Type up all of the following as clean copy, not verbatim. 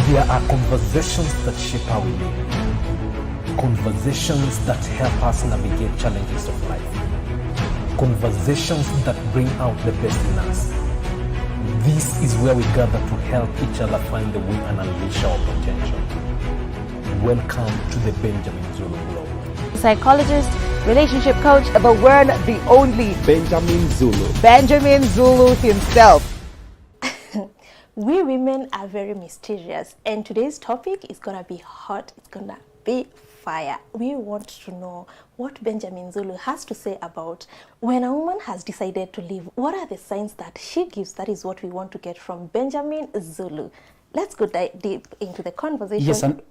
There are conversations that shape how we live. Conversations that help us navigate challenges of life. Conversations that bring out the best in us. This is where we gather to help each other find the way and unleash our potential. Welcome to the Benjamin Zulu Blog. Psychologist, relationship coach, the one, the only Benjamin Zulu. Benjamin Zulu himself. We women are very mysterious, and today's topic is gonna be hot. It's gonna be fire. We want to know what Benjamin Zulu has to say about when a woman has decided to leave. What are the signs that she gives? That is what we want to get from Benjamin Zulu. Let's go deep into the conversation. Yes, and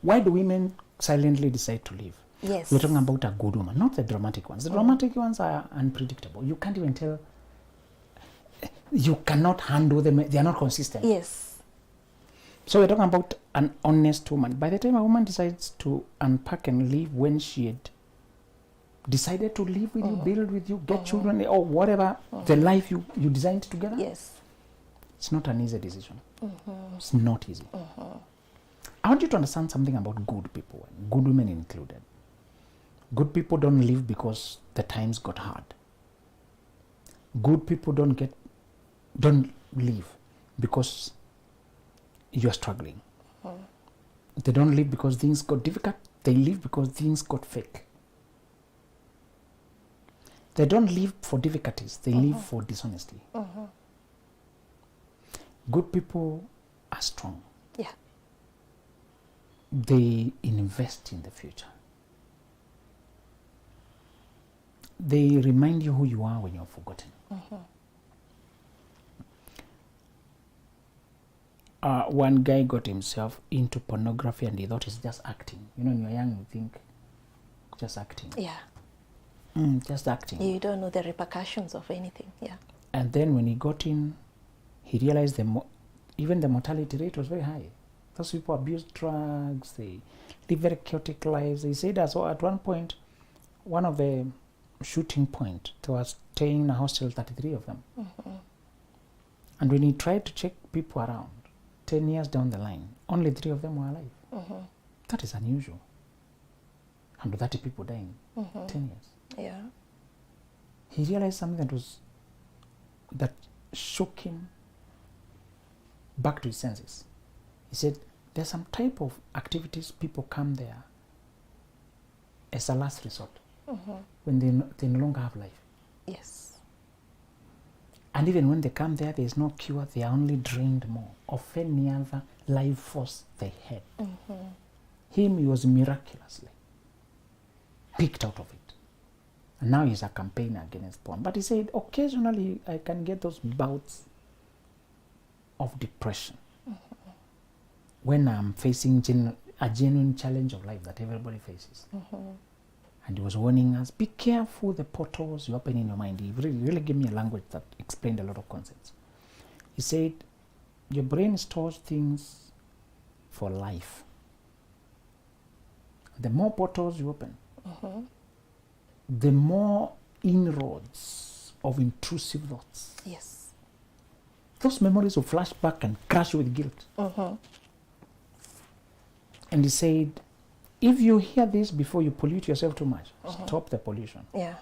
why do women silently decide to leave? Yes. We're talking about a good woman, not the dramatic ones. The dramatic ones are unpredictable. You can't even tell. You cannot handle them. They are not consistent. Yes. So we're talking about an honest woman. By the time a woman decides to unpack and leave, when she had decided to live with you, build with you, get children, or whatever, the life you designed together, Yes. it's not an easy decision. It's not easy. I want you to understand something about good people, good women included. Good people don't leave because the times got hard. Good people don't leave because you're struggling. They don't leave because things got difficult. They leave because things got fake. They don't leave for difficulties. They leave for dishonesty. Good people are strong. Yeah. They invest in the future. They remind you who you are when you're forgotten. One guy got himself into pornography and he thought it's just acting. You know, when you're young, you think just acting. Yeah. Just acting. You don't know the repercussions of anything. Yeah. And then when he got in, he realized even the mortality rate was very high. Those people abuse drugs, they live very chaotic lives. He said at one point, one of the shooting point, they were staying in a hostel, 33 of them. And when he tried to check people around, 10 years down the line, only 3 of them were alive. That is unusual. 130 people dying, 10 years. Yeah. He realized something that shook him back to his senses. He said, there's some type of activities people come there as a last resort when they no longer have life. Yes. And even when they come there is no cure. They are only drained more of any other life force they had. Him, he was miraculously picked out of it. And now he's a campaigner against porn. But he said, occasionally I can get those bouts of depression when I'm facing a genuine challenge of life that everybody faces. And he was warning us, be careful the portals you open in your mind. He really gave me a language that explained a lot of concepts. He said, your brain stores things for life. The more portals you open, the more inroads of intrusive thoughts. Yes. Those memories will flash back and crush you with guilt. And he said, if you hear this before you pollute yourself too much, stop the pollution. Yeah.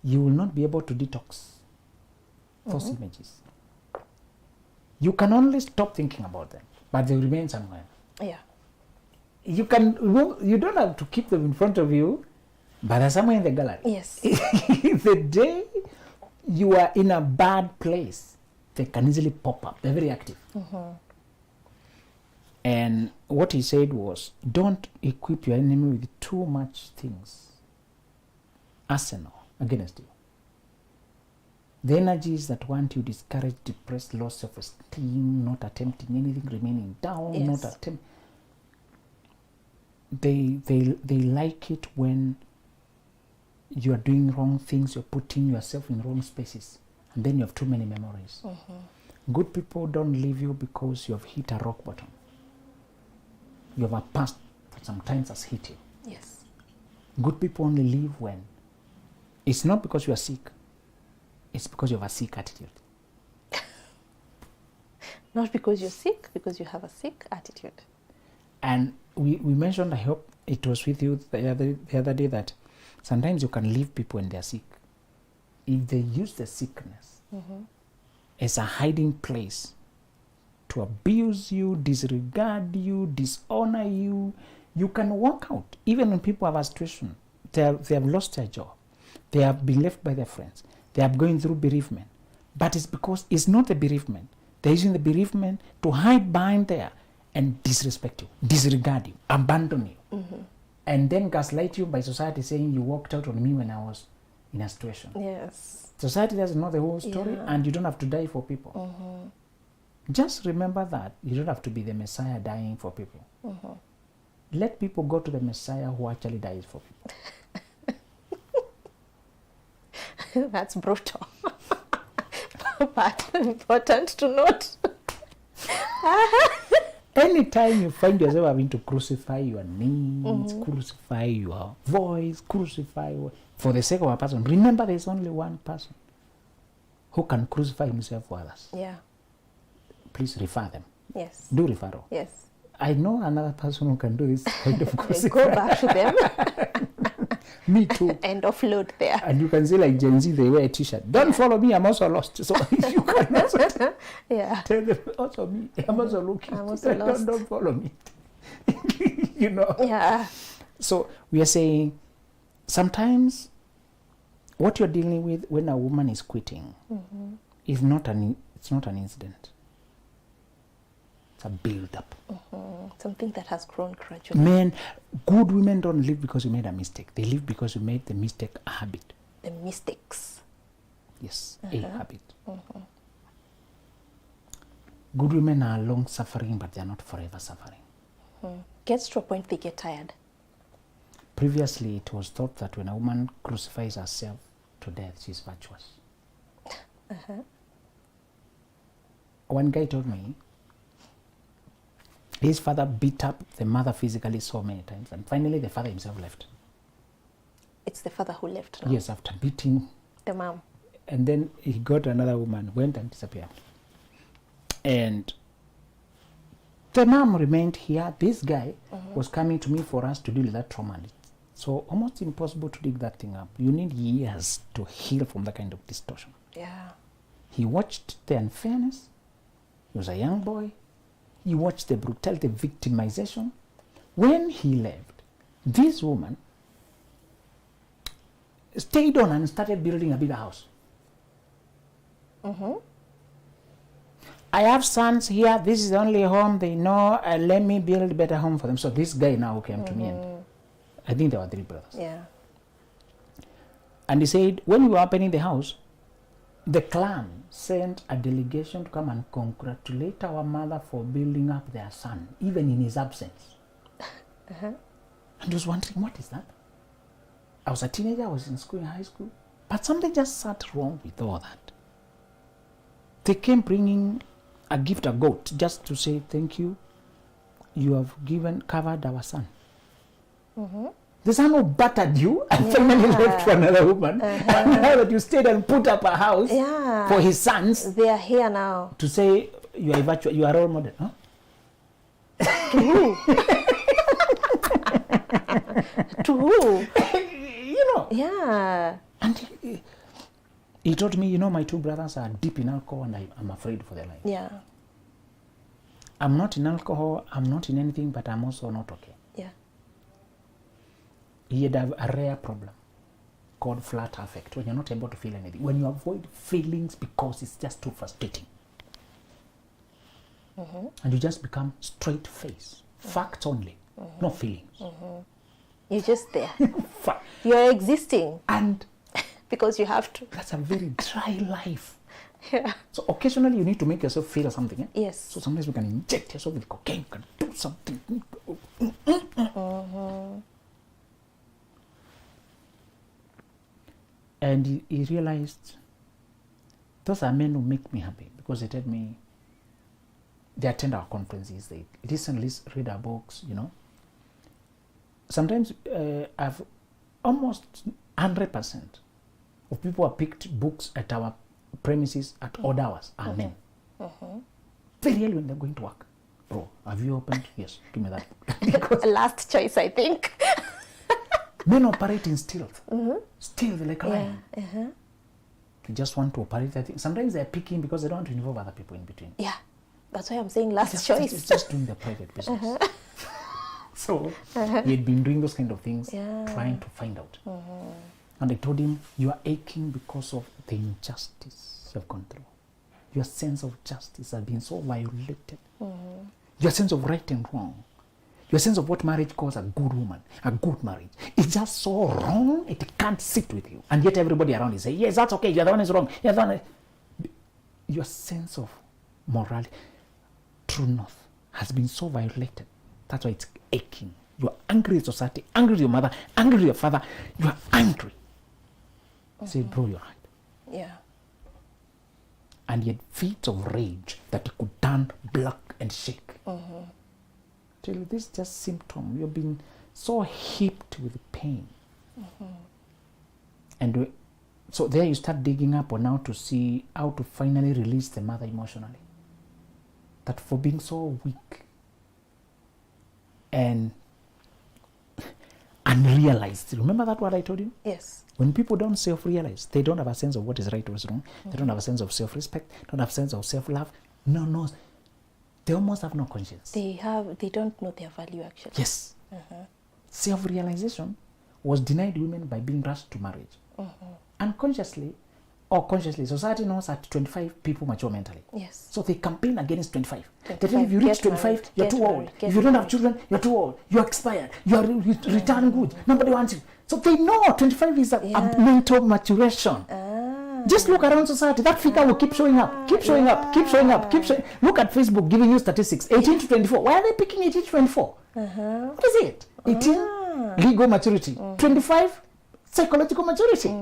You will not be able to detox those images. You can only stop thinking about them, but they remain somewhere. Yeah. You don't have to keep them in front of you, but they're somewhere in the gallery. Yes. The day you are in a bad place, they can easily pop up. They're very active. And what he said was, don't equip your enemy with too much things, arsenal against you. The energies that want you discouraged, depressed, low self-esteem, not attempting anything, remaining down, Yes. not attempt. They like it when you are doing wrong things, you're putting yourself in wrong spaces, and then you have too many memories. Good people don't leave you because you have hit a rock bottom. You have a past that sometimes has hit you. Yes. Good people only leave when it's not because you are sick, it's because you have a sick attitude. Not because you're sick, because you have a sick attitude. And we mentioned, I hope it was with you the other day, that sometimes you can leave people when they're sick. If they use the sickness as a hiding place to abuse you, disregard you, dishonor you, you can walk out. Even when people have a situation, they have lost their job, they have been left by their friends, they are going through bereavement. But it's because it's not the bereavement. They're using the bereavement to hide behind there and disrespect you, disregard you, abandon you, and then gaslight you by society saying you walked out on me when I was in a situation. Yes. Society doesn't know the whole story, and you don't have to die for people. Just remember that you don't have to be the Messiah dying for people. Let people go to the Messiah who actually dies for people. That's brutal. But important to note. Anytime you find yourself having to crucify your needs, crucify your voice, crucify for the sake of a person, remember there's only one person who can crucify himself for others. Yeah. Please refer them. Yes. Do referral. Yes. I know another person who can do this kind of crucify. Go back to them. Me too. And offload there. And you can see like Gen Z, they wear a t-shirt. Don't follow me, I'm also lost. So if you can also Yeah. tell them, also me, I'm also looking. I'm also lost. Don't follow me. You know. Yeah. So we are saying sometimes what you're dealing with when a woman is quitting is not it's not an incident. It's a build-up. Something that has grown gradually. Men, good women don't live because you made a mistake. They live because you made the mistake a habit. The mistakes. Yes, a habit. Good women are long suffering, but they are not forever suffering. Gets to a point they get tired. Previously, it was thought that when a woman crucifies herself to death, she's virtuous. One guy told me his father beat up the mother physically so many times, and finally the father himself left. It's the father who left now. Yes, after beating. The mom. And then he got another woman, went and disappeared. And the mom remained here. This guy was coming to me for us to deal with that trauma. So almost impossible to dig that thing up. You need years to heal from that kind of distortion. Yeah. He watched the unfairness. He was a young boy. He watched the brutality, victimization. When he left, this woman stayed on and started building a bigger house. I have sons here. This is the only home they know. Let me build a better home for them. So this guy now came to me, and I think there were 3 brothers. Yeah. And he said, when we were opening the house, the clan sent a delegation to come and congratulate our mother for building up their son, even in his absence. And I was wondering, what is that? I was a teenager, I was in school, in high school. But something just sat wrong with all that. They came bringing a gift, a goat, just to say, thank you. You have covered our son. The son who battered you and finally left for another woman. And now that you stayed and put up a house for his sons. They are here now. To say you are virtual, you are a role model. Huh? To who? To who? You know. Yeah. And he told me, you know, my 2 brothers are deep in alcohol and I'm afraid for their life. Yeah. I'm not in alcohol, I'm not in anything, but I'm also not okay. Yeah. He had a rare problem called flat affect, when you're not able to feel anything. When you avoid feelings because it's just too frustrating. And you just become straight face. Facts only, no feelings. You're just there. Fa- You're existing. and Because you have to. that's a very dry life. Yeah. So occasionally you need to make yourself feel something. Eh? Yes. So sometimes you can inject yourself with cocaine, you can do something. And he realized those are men who make me happy, because they tell me they attend our conferences, they listen, read our books, you know. Sometimes I've almost 100% of people who have picked books at our premises at odd hours are men. very early when they're going to work. Bro, have you opened? Yes, give me that. Because Last choice, I think. men operate in stealth. Stealth, like a lion. Uh-huh. They just want to operate that thing. Sometimes they're picking because they don't want to involve other people in between. Yeah, that's why I'm saying last choice. It's just doing their private business. So he had been doing those kind of things, trying to find out. And I told him, you are aching because of the injustice you have gone through. Your sense of justice has been so violated. Your sense of right and wrong. Your sense of what marriage calls a good woman, a good marriage. It's just so wrong, it can't sit with you. And yet everybody around you say, yes, that's okay, you're the one who's wrong. You're the one. Your sense of morality, true north, has been so violated. That's why it's aching. You're angry with society, angry with your mother, angry with your father. You're angry. Say, bro, you're right. Yeah. And yet fits of rage that it could turn black and shake. Tell you, this is just symptom. You've been so heaped with pain. And so there you start digging up on how to see how to finally release the mother emotionally. That for being so weak and unrealized. Remember that what I told you? Yes. When people don't self-realize, they don't have a sense of what is right or is wrong. They don't have a sense of self-respect. Don't have a sense of self-love. No. They almost have no conscience. They don't know their value actually. Yes. Self-realization was denied women by being rushed to marriage. Unconsciously or consciously, society knows that 25 people mature mentally. Yes. So they campaign against 25. 25, They tell you if you reach get 25, married, you're get too married, old. get If you don't have married. children, you're too old. You're expired. You're return good. Nobody wants you. So they know 25 is a mental maturation. Just look around society. That figure will keep showing up. Keep showing up. Keep showing up. Keep showing. Look at Facebook giving you statistics. 18 to 24. Why are they picking 18 to 24? What is it? 18 legal maturity. 25 psychological maturity.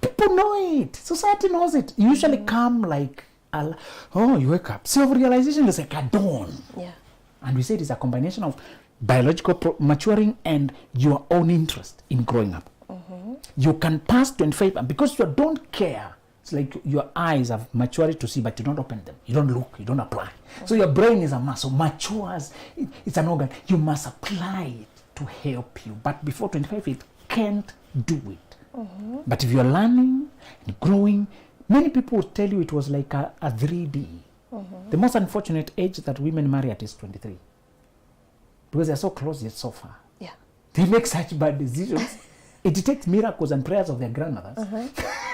People know it. Society knows it. You usually come like, you wake up. Self-realization is like a dawn. Yeah. And we say it is a combination of biological maturing and your own interest in growing up. You can pass 25, and because you don't care, it's like your eyes have matured to see, but you don't open them. You don't look, you don't apply. So your brain is a muscle, matures. It's an organ. You must apply it to help you. But before 25, it can't do it. But if you're learning and growing, many people will tell you it was like a 3D. The most unfortunate age that women marry at is 23. Because they're so close yet so far. Yeah. They make such bad decisions. It takes miracles and prayers of their grandmothers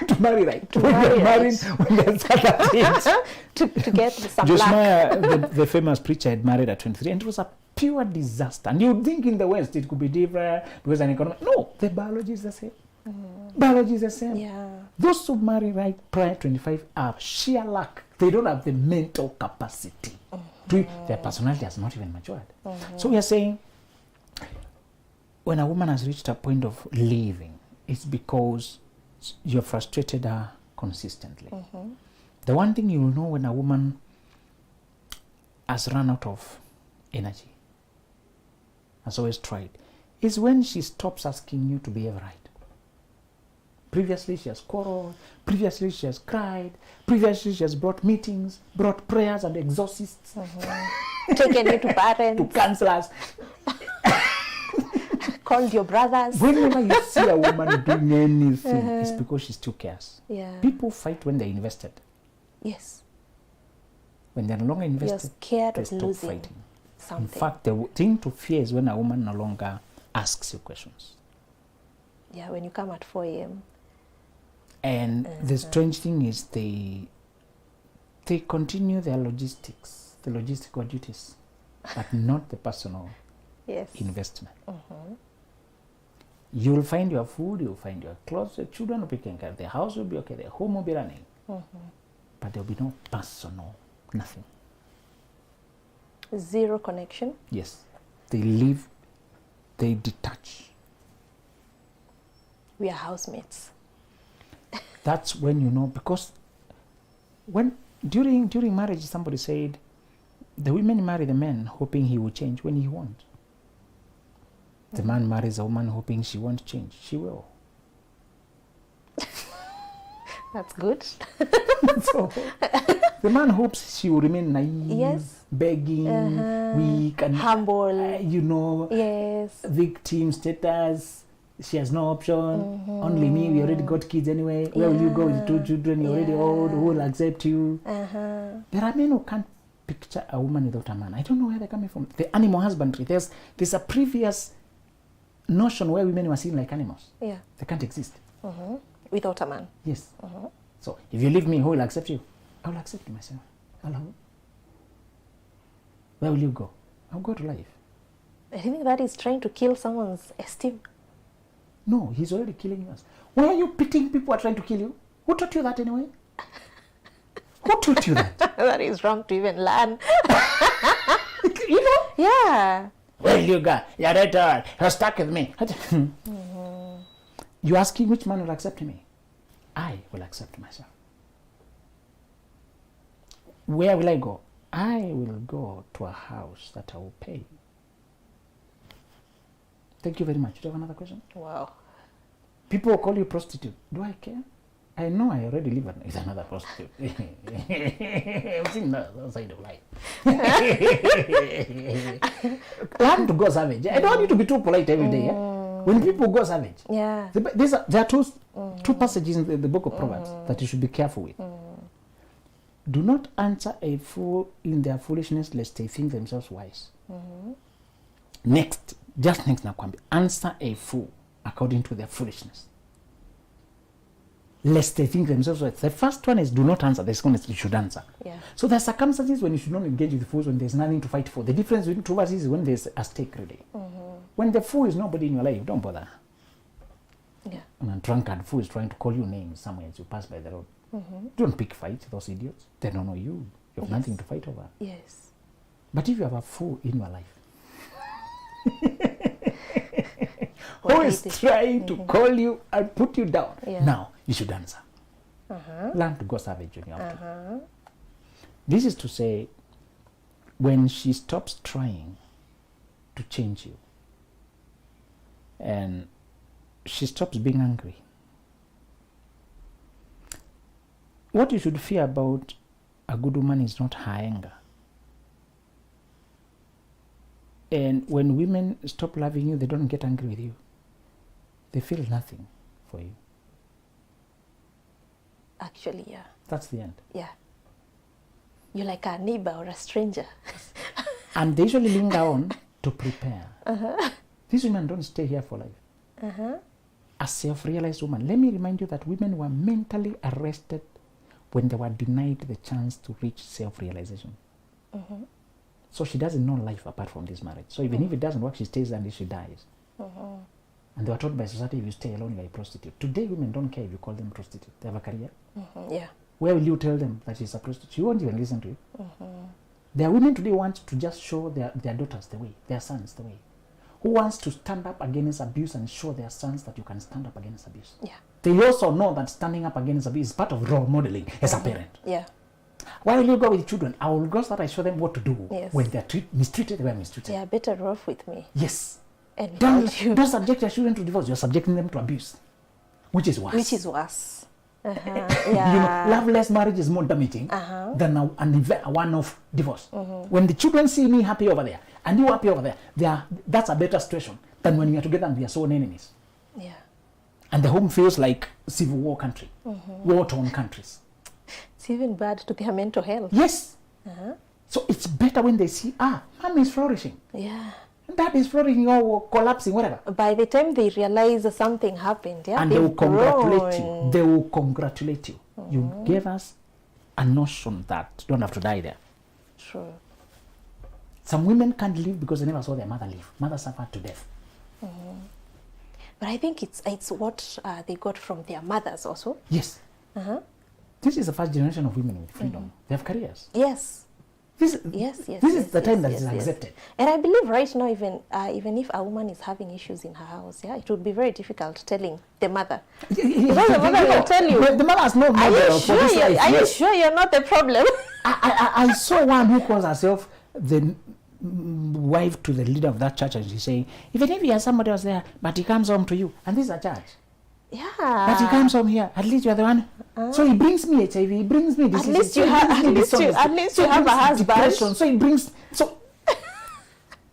to marry right. When they're marrying, when they're at that age. to get some luck. Josiah, the famous preacher, had married at 23, and it was a pure disaster. And you'd think in the West it could be different because an economy. No, the biology is the same. Biology is the same. Yeah. Those who marry right prior to 25 are sheer luck. They don't have the mental capacity. Their personality has not even matured. So we are saying, when a woman has reached a point of leaving, it's because you've frustrated her consistently. The one thing you will know when a woman has run out of energy, has always tried, is when she stops asking you to behave right. Previously she has quarreled, previously she has cried, previously she has brought meetings, brought prayers and exorcists, Taken you to parents, to counselors. called your brothers. Whenever you see a woman doing anything, it's because she still cares. Yeah. People fight when they're invested. Yes. When they're no longer You're invested, scared they of stop losing fighting. something. In fact, the thing to fear is when a woman no longer asks you questions. Yeah, when you come at 4 a.m. And the strange thing is they continue their logistics, the logistical duties, but not the personal Yes. investment. You'll find your food, you'll find your clothes, your children will be taken care of, the house will be okay, the home will be running. But there'll be no personal, nothing. Zero connection. Yes. They live, they detach. We are housemates. That's when you know, because when during marriage somebody said the women marry the man hoping he will change when he won't. The man marries a woman hoping she won't change. She will. That's good. So the man hopes she will remain naive, Yes. begging, weak, and Humble. you know, Yes. victim status. She has no option. Only me. We already got kids anyway. Where will you go with 2 children? You're already old. Who will accept you? There are men who can't picture a woman without a man. I don't know where they're coming from. The animal husbandry. There's a previous notion where women were seen like animals. Yeah. They can't exist. Without a man. Yes. So if you leave me, who will accept you? I will accept you myself. Hello. Where will you go? I'll go to life. I think that is trying to kill someone's esteem. No, he's already killing us. Why are you pitying people who are trying to kill you? Who taught you that anyway? Who taught you that? That is wrong to even learn. You know? Yeah. Where will you go? You're right. You're stuck with me. You're asking which man will accept me? I will accept myself. Where will I go? I will go to a house that I will pay. Thank you very much. Do you have another question? Wow. People will call you prostitute. Do I care? I know I already live with another prostitute. I've seen that side of life. Learn to go savage. I don't want you to be too polite every day. Yeah? When people go savage. Yeah. There are two passages in the book of Proverbs that you should be careful with. Do not answer a fool in their foolishness lest they think themselves wise. Next nakwambia, answer a fool according to their foolishness lest they think themselves wise. The first one is do not answer. The second is you should answer. Yeah. So there are circumstances when you should not engage with fools when there's nothing to fight for. The difference between two verses is when there's a stake really. When the fool is nobody in your life, don't bother. Yeah. When a drunkard fool is trying to call you names somewhere as you pass by the road, don't pick fights, those idiots. They don't know you. You have nothing to fight over. Yes. But if you have a fool in your life who is trying to call you and put you down, now you should answer. Learn to go savage when you have to. This is to say, when she stops trying to change you and she stops being angry, what you should fear about a good woman is not her anger. And when women stop loving you, they don't get angry with you. They feel nothing for you. Actually, yeah. That's the end. Yeah. You're like a neighbor or a stranger. And they usually linger on to prepare. These women don't stay here for life. A self-realized woman. Let me remind you that women were mentally arrested when they were denied the chance to reach self-realization. So she doesn't know life apart from this marriage. So even if it doesn't work, she stays until she dies. And they were told by society, if you stay alone, you're a prostitute. Today, women don't care if you call them prostitute. They have a career. Yeah. Where will you tell them that she's a prostitute? She won't even listen to you. There are women today who want to just show their daughters the way, their sons the way. Who wants to stand up against abuse and show their sons that you can stand up against abuse. Yeah. They also know that standing up against abuse is part of role modeling as a parent. Yeah. Why will you go with children? I will go so that I show them what to do when they're mistreated. They were mistreated. They are better off with me. Yes. And Don't you. subject your children to divorce. You're subjecting them to abuse, which is worse. Which is worse. Yeah. You know, loveless marriage is more damaging than a one-off divorce. When the children see me happy over there and you happy over there, that's a better situation than when we are together and we are sworn enemies. Yeah. And the home feels like civil war country, war-torn countries. It's even bad to their mental health. Yes. So it's better when they see, mom is flourishing. Yeah. Dad is flourishing or collapsing, whatever. By the time they realize something happened, and they will congratulate you. They will congratulate you. You gave us a notion that you don't have to die there. True. Some women can't live because they never saw their mother live. Mother suffered to death. But I think it's what they got from their mothers also. Yes. This is the first generation of women with freedom. They have careers. Yes. This This is the time that is accepted. And I believe right now, even if a woman is having issues in her house, it would be very difficult telling the mother. Because the mother will tell you. The mother has no model for this life. Are you sure you're not the problem? I saw one who calls herself the wife to the leader of that church, and she's saying, even if he has somebody else there, but he comes home to you, and this is a church. Yeah. But he comes home here. At least you are the one. So he brings me HIV. He brings me diseases. least you have- at least you have a husband. Depression. So he brings. So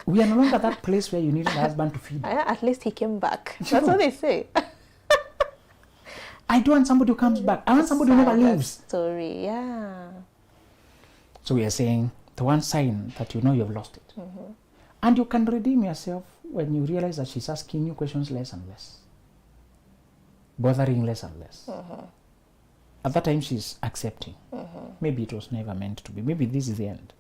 we are no longer that place where you need a husband to feed. At least he came back. That's what they say. I don't want somebody who comes back. I want somebody who never leaves. Story, yeah. So we are saying the one sign that you know you have lost it. And you can redeem yourself when you realize that she's asking you questions less and less, bothering less and less. At that time, she's accepting. Maybe it was never meant to be. Maybe this is the end.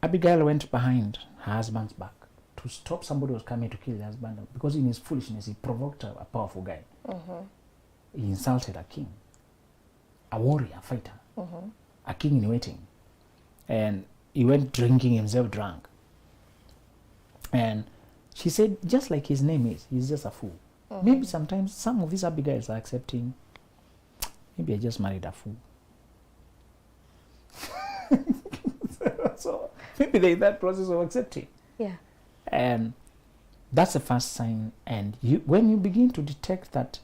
Abigail went behind her husband's back to stop somebody who was coming to kill the husband, because in his foolishness, he provoked a powerful guy. He insulted a king, a warrior, a fighter, a king in waiting. And he went drinking himself drunk. And she said, just like his name is, he's just a fool. Maybe sometimes some of these Abigails are accepting, maybe I just married a fool. So maybe they're in that process of accepting. Yeah. And that's the first sign. And when you begin to detect that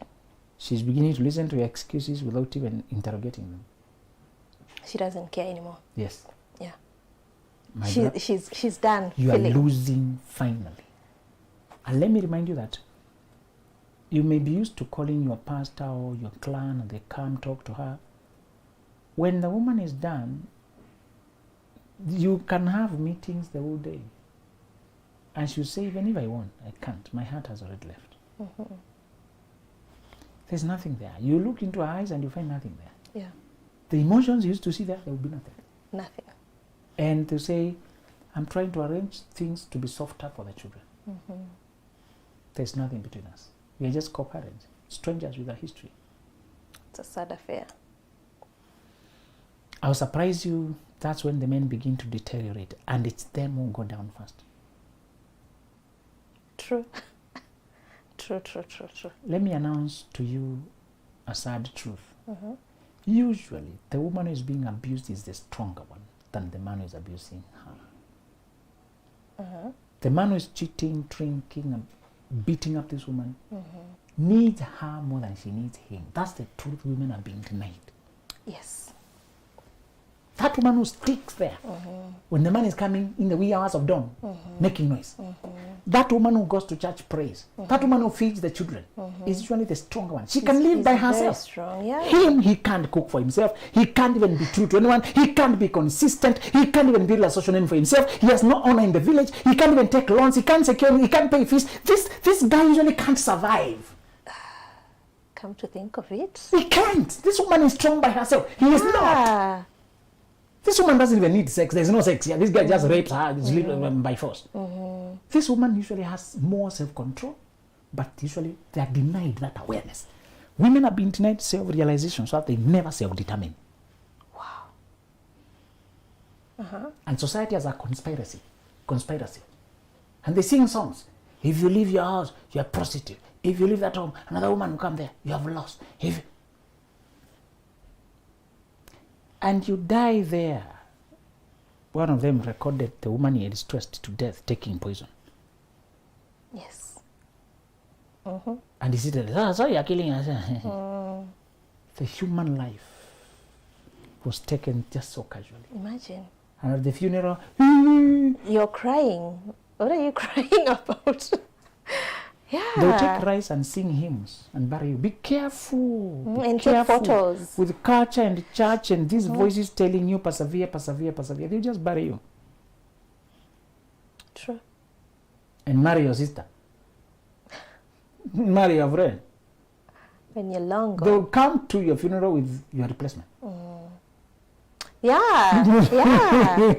she's beginning to listen to your excuses without even interrogating them. She doesn't care anymore. Yes. Yeah. She's done. You are losing finally. And let me remind you that you may be used to calling your pastor or your clan and they come talk to her. When the woman is done, you can have meetings the whole day. And she'll say, even if I want, I can't. My heart has already left. There's nothing there. You look into her eyes and you find nothing there. Yeah. The emotions you used to see there will be nothing. Nothing. And to say, I'm trying to arrange things to be softer for the children. There's nothing between us. We are just co-parents, strangers with a history. It's a sad affair. I'll surprise you, that's when the men begin to deteriorate, and it's them who go down first. True. True. Let me announce to you a sad truth. Usually, the woman who is being abused is the stronger one than the man who is abusing her. The man who is cheating, drinking, and beating up this woman needs her more than she needs him. That's the truth women are being denied. Yes. That woman who sticks there when the man is coming in the wee hours of dawn, making noise. That woman who goes to church prays. That woman who feeds the children is usually the stronger one. She can live by herself. Very strong, yeah. Him, he can't cook for himself. He can't even be true to anyone. He can't be consistent. He can't even build a social name for himself. He has no honor in the village. He can't even take loans. He can't secure. He can't pay fees. This guy usually can't survive. Come to think of it. He can't. This woman is strong by herself. He is not. This woman doesn't even need sex. There's no sex here. This guy just rapes her by force. This woman usually has more self-control, but usually they are denied that awareness. Women are being denied self-realization so that they never self-determine. Wow. And society has a conspiracy. And they sing songs. If you leave your house, you're a prostitute. If you leave that home, another woman will come there. You have lost. And you die there. One of them recorded the woman he had stressed to death taking poison. Yes. And he said, sorry, you're killing us. The human life was taken just so casually. Imagine. And at the funeral, you're crying. What are you crying about? Yeah. they'll take rice and sing hymns and bury you. Be careful. And take photos. With culture and church and these voices telling you, persevere. They'll just bury you. True. And marry your sister. Marry your friend. When you're long gone. They'll come to your funeral with your replacement. Yeah.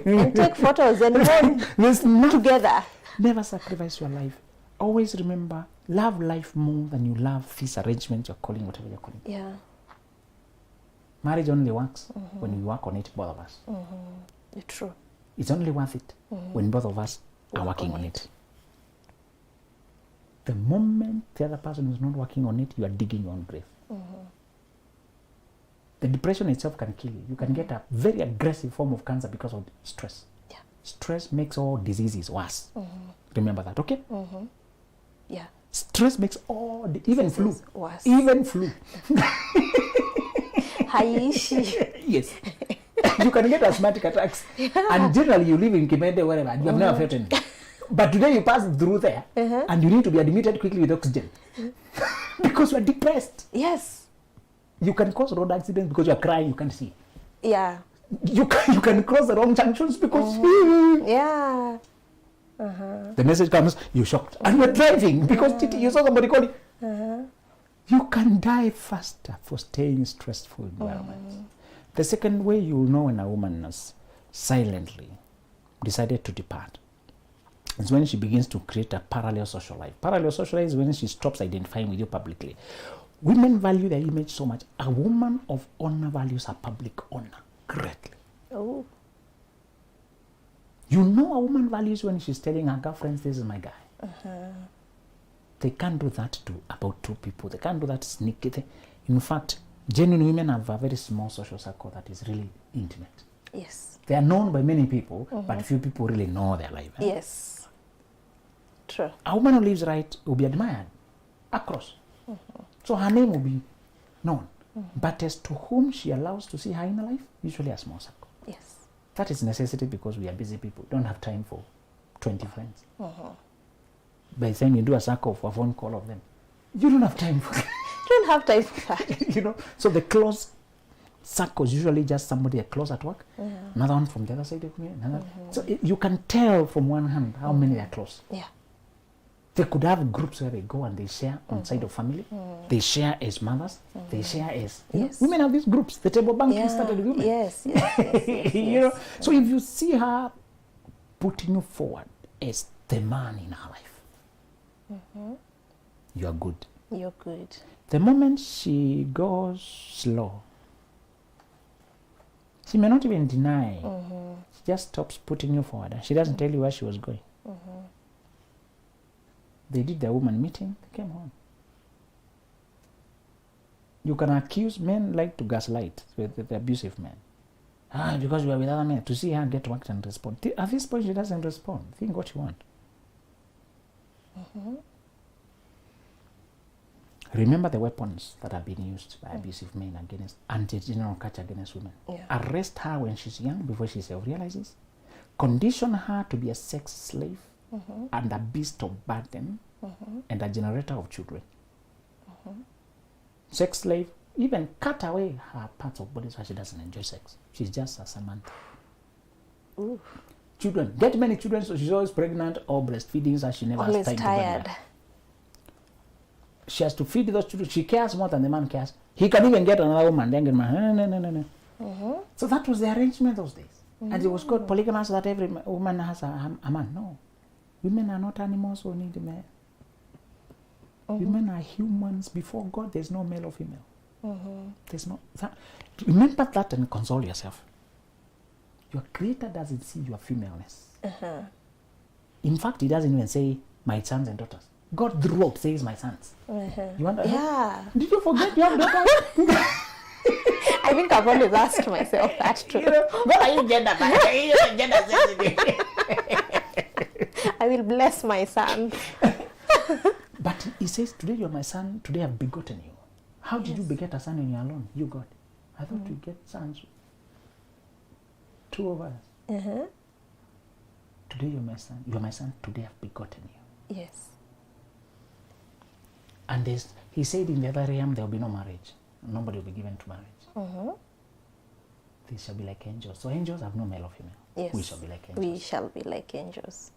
And take photos and mourn together. Never sacrifice your life. Always remember, love life more than you love this arrangement you're calling, whatever you're calling. Yeah. Marriage only works when we work on it, both of us. True. It's only worth it when both of us are working on it. The moment the other person is not working on it, you are digging your own grave. The depression itself can kill you. You can get a very aggressive form of cancer because of stress. Stress makes all diseases worse. Remember that, okay? Yeah. Stress makes even This flu. is worse. Even flu. Haiishi. Yes. You can get asthmatic attacks. And generally you live in Kimede, wherever, and you have never felt anything. But today you pass through there, and you need to be admitted quickly with oxygen. Because you are depressed. Yes. You can cause road accidents because you are crying, you can't see. Yeah. You can cross the wrong junctions because Yeah. the message comes, you're shocked. And you're driving because you saw somebody calling. You can die faster for staying in stressful environments. The second way you will know when a woman has silently decided to depart is when she begins to create a parallel social life. Parallel social life is when she stops identifying with you publicly. Women value their image so much. A woman of honor values her public honor greatly. Oh. You know a woman values when she's telling her girlfriends, this is my guy. They can't do that to about two people. They can't do that sneaky. In fact, genuine women have a very small social circle that is really intimate. Yes. They are known by many people, but few people really know their life. Yes. True. A woman who lives right will be admired across. So her name will be known. But as to whom she allows to see her inner life, usually a small circle. Yes. That is necessity because we are busy people. Don't have time for 20 friends. By the time you do a circle for a phone call of them, you don't have time for Don't have time for that. you know. So the close circles usually just somebody close at work, another one from the other side of me, another. So you can tell from one hand how many are close. Yeah. They could have groups where they go and they share on side of family. They share as mothers. They share as Yes. women have these groups. The table banking Yeah. started with women. Yes. Yes. You know. So if you see her putting you forward as the man in her life, you are good. You're good. The moment she goes slow, she may not even deny. She just stops putting you forward and she doesn't tell you where she was going. They did the woman meeting, they came home. You can accuse men like to gaslight with the abusive men. Because you are with other men, to see her get worked and respond. At this point, she doesn't respond. Think what you want. Remember the weapons that are being used by abusive men against anti-general culture against women. Yeah. Arrest her when she's young before she self-realizes. Condition her to be a sex slave and a beast of burden and a generator of children. Sex slave, even cut away her parts of body so she doesn't enjoy sex. She's just a Samantha. Ooh. Children, get many children so she's always pregnant or breastfeeding so she never Always has time tired. to breastfeed. She has to feed those children. She cares more than the man cares. He can even get another woman. Then get man. No. So that was the arrangement those days. And it was called polygamous, that every woman has a man. No. Women are not animals who need a man. Women are humans before God. There's no male or female. There's no. Remember that and console yourself. Your creator doesn't see your femaleness. In fact, he doesn't even say my sons and daughters. God throughout says my sons. You wonder? Yeah. Did you forget you have daughters? I think I've always asked myself that too. You know, what are you gender? Gender sensitive. I will bless my son. But he says, today you're my son, today I've begotten you. How did you beget a son when you're alone? You, God. I thought you get sons. Two of us. Today you're my son. You're my son, today I've begotten you. Yes. And he said in the other realm there will be no marriage. Nobody will be given to marriage. They shall be like angels. So angels have no male or female. Yes. We shall be like angels. We shall be like angels.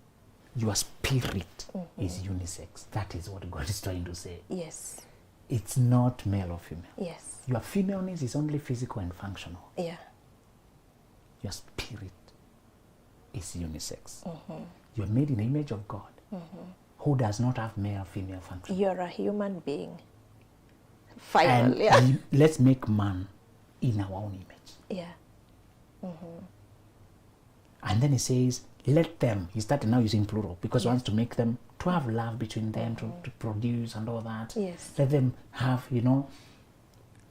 Your spirit is unisex. That is what God is trying to say. Yes. It's not male or female. Yes. Your femaleness is only physical and functional. Yeah. Your spirit is unisex. You're made in the image of God, who does not have male or female function. You're a human being. And Finally. Yeah. let's make man in our own image. Yeah. And then he says, let them, he started now using plural because he wants to make them, to have love between them, to produce and all that. Yes. Let them have,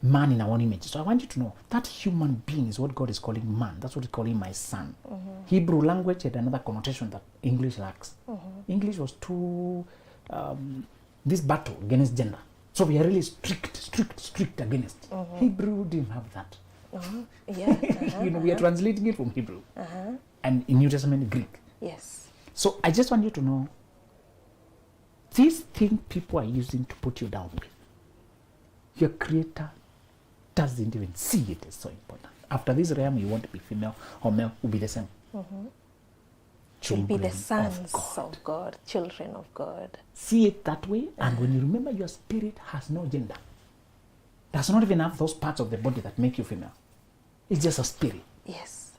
man in our own image. So I want you to know that human being is what God is calling man. That's what he's calling my son. Hebrew language had another connotation that English lacks. English was too this battle against gender. So we are really strict against. Hebrew didn't have that. Yeah. You know, we are translating it from Hebrew. And in New Testament, Greek. Yes. So I just want you to know, this thing people are using to put you down with, your creator doesn't even see it as so important. After this realm, you want to be female or male, will be the same. Should be the Children sons of of God, children of God. See it that way, and when you remember your spirit has no gender, does not even have those parts of the body that make you female. It's just a spirit. Yes.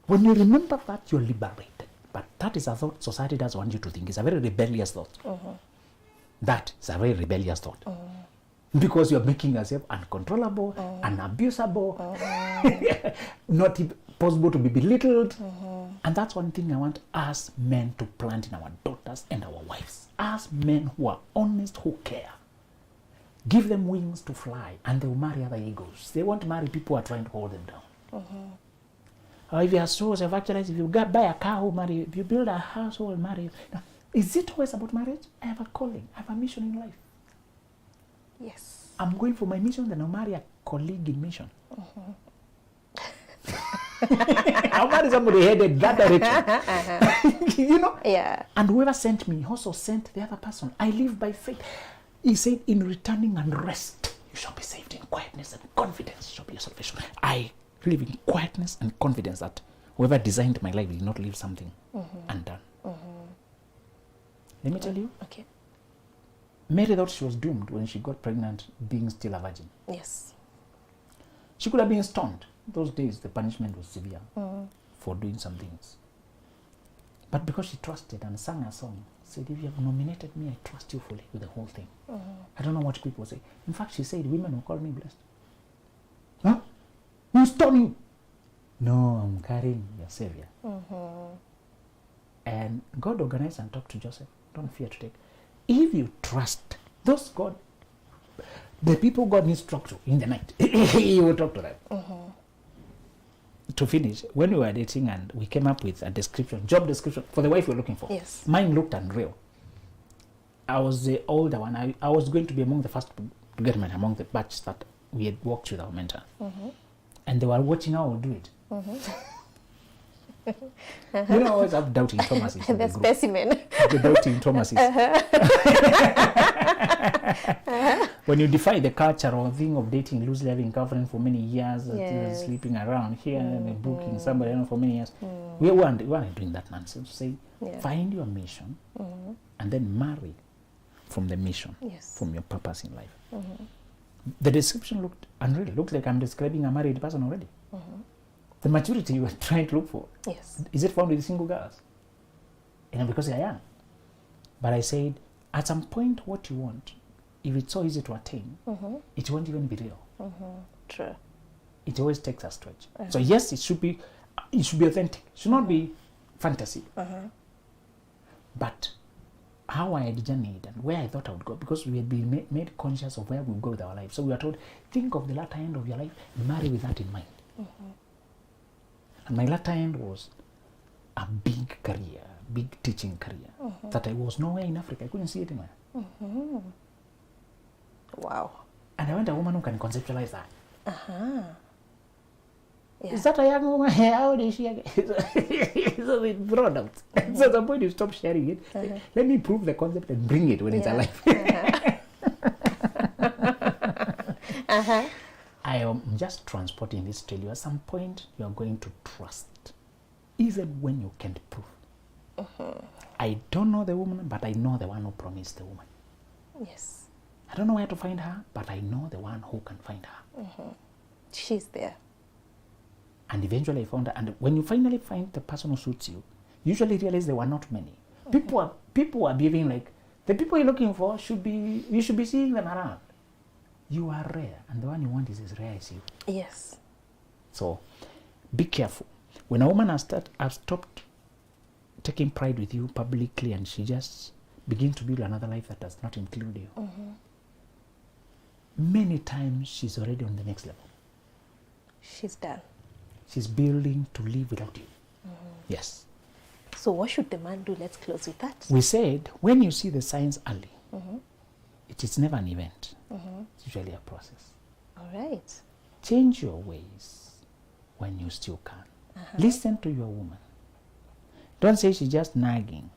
When you remember that, you're liberated. But that is a thought society doesn't want you to think. It's a very rebellious thought. That is a very rebellious thought. Because you're making yourself uncontrollable, unabusable, not possible to be belittled. And that's one thing I want us men to plant in our daughters and our wives. Us men who are honest, who care. Give them wings to fly, and they will marry other egos. They won't marry people who are trying to hold them down. Or if you are so self-actualized, if you buy a car, who marry you. If you build a house, who will marry you. Now, is it always about marriage? I have a calling. I have a mission in life. Yes. I'm going for my mission, then I'll marry a colleague in mission. I'll marry somebody headed that direction. You know? Yeah. And whoever sent me also sent the other person. I live by faith. He said, in returning and rest, you shall be saved. In quietness and confidence shall be your salvation. I live in quietness and confidence that whoever designed my life will not leave something undone. Let me tell you, Okay. Mary thought she was doomed when she got pregnant, being still a virgin. Yes. She could have been stoned. Those days, the punishment was severe for doing some things. But because she trusted and sang a song, said, if you have nominated me, I trust you fully with the whole thing. I don't know what people say. In fact, she said, women will call me blessed. Huh? You stone you? No, I'm carrying your savior. And God organized and talked to Joseph. Don't fear to take. If you trust those God, the people God needs to talk to in the night, He will talk to them. To finish, when we were dating and we came up with a description, job description for the wife we were looking for. Yes. Mine looked unreal. I was the older one. I was going to be among the first to get married, among the batch that we had worked with our mentor. And they were watching how I would do it. You know, I always have doubting Thomases. The specimen. The doubting Thomases. When you defy the culture or thing of dating, loosely having girlfriend for many years, sleeping around here and booking somebody else for many years, we weren't doing that nonsense. Say, find your mission and then marry from the mission, from your purpose in life. The description looked unreal. Looked like I'm describing a married person already. The maturity you were trying to look for, is it found with single girls? You know, because I am. But I said, at some point, what you want, if it's so easy to attain, it won't even be real. True. It always takes a stretch. So yes, it should be authentic. It should not be fantasy. But how I had journeyed and where I thought I would go, because we had been made conscious of where we go with our life. So we are told, think of the latter end of your life, marry with that in mind. And my latter end was a big career, big teaching career, that I was nowhere in Africa. I couldn't see it anywhere. Wow. And I want a woman who can conceptualize that. Yeah. Is that a young woman? How old is she again? So it's brought out. So at the point you stop sharing it, let me prove the concept and bring it when it's alive. I am just transporting this to you. At some point, you are going to trust, even when you can't prove. I don't know the woman, but I know the one who promised the woman. Yes. I don't know where to find her, but I know the one who can find her. She's there. And eventually I found her. And when you finally find the person who suits you, you usually realize there were not many. People are behaving like the people you're looking for you should be seeing them around. You are rare, and the one you want is as rare as you. Yes. So be careful. When a woman has stopped taking pride with you publicly and she just begins to build another life that does not include you, many times she's already on the next level. She's done. She's building to live without you. Yes. So what should the man do? Let's close with that. We said, when you see the signs early, It is never an event. It's usually a process. All right. Change your ways when you still can. Listen to your woman. Don't say she's just nagging.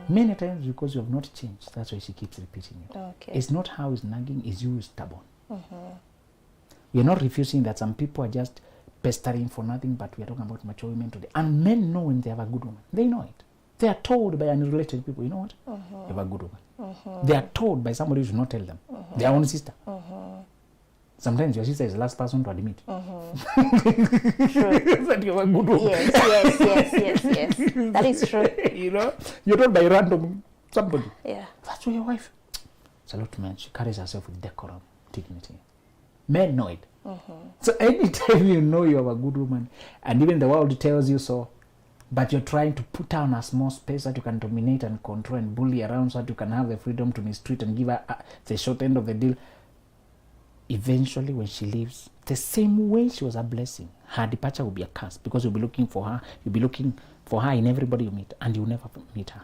Many times because you have not changed, that's why she keeps repeating it. Okay. It's not how is nagging, it's you is stubborn. We are not refusing that some people are just pestering for nothing, but we are talking about mature women today. And men know when they have a good woman. They know it. They are told by unrelated people, you know what? You have a good woman. They are told by somebody who should not tell them. Their own sister. Sometimes your sister is the last person to admit. True. That you have a good woman. Yes. That is true. You know? You're told by random somebody. Yeah. That's your wife. Salute, man. She carries herself with decorum, dignity. Men know it. So anytime you know you have a good woman, and even the world tells you so, but you're trying to put her on a small space that you can dominate and control and bully around so that you can have the freedom to mistreat and give her the short end of the deal, eventually when she leaves, the same way she was a blessing, her departure will be a curse, because you'll be looking for her, you'll be looking for her in everybody you meet, and you'll never meet her.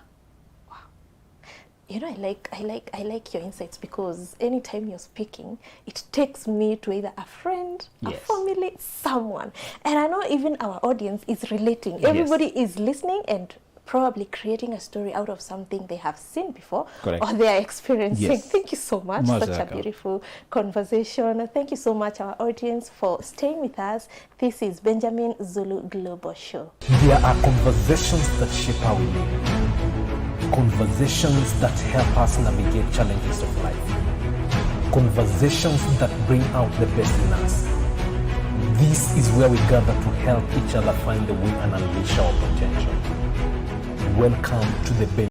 You know, I like your insights, because anytime you're speaking, it takes me to either a friend, a family, someone. And I know even our audience is relating. Everybody is listening and probably creating a story out of something they have seen before. Correct. Or they are experiencing. Yes. Thank you so much. Most Such welcome. a beautiful conversation. Thank you so much, our audience, for staying with us. This is Benjamin Zulu Global Show. There are conversations that shape how we live. Conversations that help us navigate challenges of life. Conversations that bring out the best in us. This is where we gather to help each other find the way and unleash our potential. Welcome to the